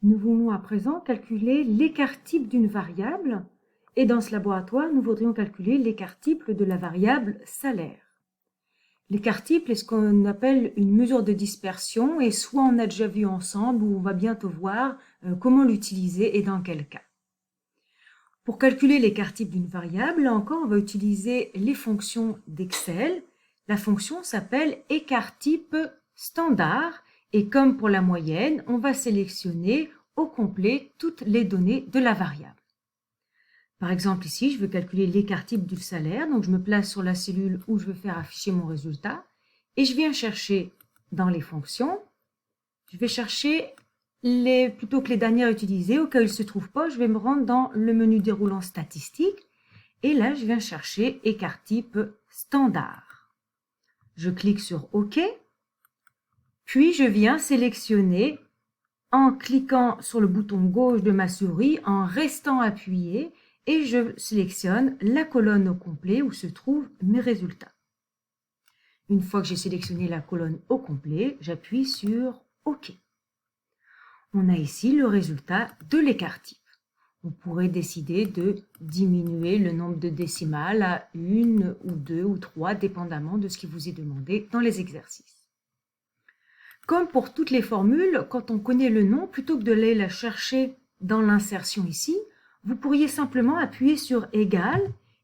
Nous voulons à présent calculer l'écart type d'une variable et dans ce laboratoire, nous voudrions calculer l'écart type de la variable salaire. L'écart type est ce qu'on appelle une mesure de dispersion et soit on a déjà vu ensemble ou on va bientôt voir comment l'utiliser et dans quel cas. Pour calculer l'écart type d'une variable, là encore, on va utiliser les fonctions d'Excel. La fonction s'appelle écart type standard et comme pour la moyenne, on va sélectionner au complet toutes les données de la variable. Par exemple, ici, je veux calculer l'écart type du salaire, donc je me place sur la cellule où je veux faire afficher mon résultat et je viens chercher dans les fonctions, je vais chercher plutôt que les dernières utilisées, au cas où ils ne se trouvent pas, je vais me rendre dans le menu déroulant statistique et là, je viens chercher écart type standard. Je clique sur OK, puis je viens sélectionner en cliquant sur le bouton gauche de ma souris, en restant appuyé, et je sélectionne la colonne au complet où se trouvent mes résultats. Une fois que j'ai sélectionné la colonne au complet, j'appuie sur OK. On a ici le résultat de l'écart type. On pourrait décider de diminuer le nombre de décimales à 1 ou 2 ou 3, dépendamment de ce qui vous est demandé dans les exercices. Comme pour toutes les formules, quand on connaît le nom, plutôt que de aller la chercher dans l'insertion ici, vous pourriez simplement appuyer sur égal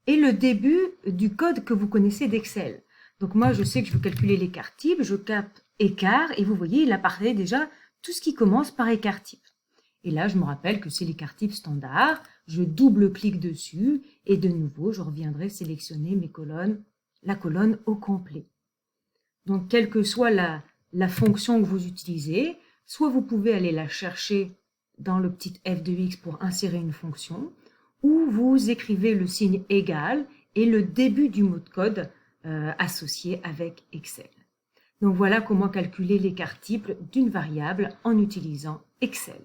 et le début du code que vous connaissez d'Excel. Donc moi, je sais que je veux calculer l'écart type, je tape écart et vous voyez, il apparaît déjà tout ce qui commence par écart type. Et là, je me rappelle que c'est l'écart type standard, je double-clique dessus et de nouveau, je reviendrai sélectionner mes colonnes, la colonne au complet. Donc, quelle que soit la fonction que vous utilisez, soit vous pouvez aller la chercher dans le petit f de x pour insérer une fonction, ou vous écrivez le signe égal et le début du mot de code associé avec Excel. Donc voilà comment calculer l'écart type d'une variable en utilisant Excel.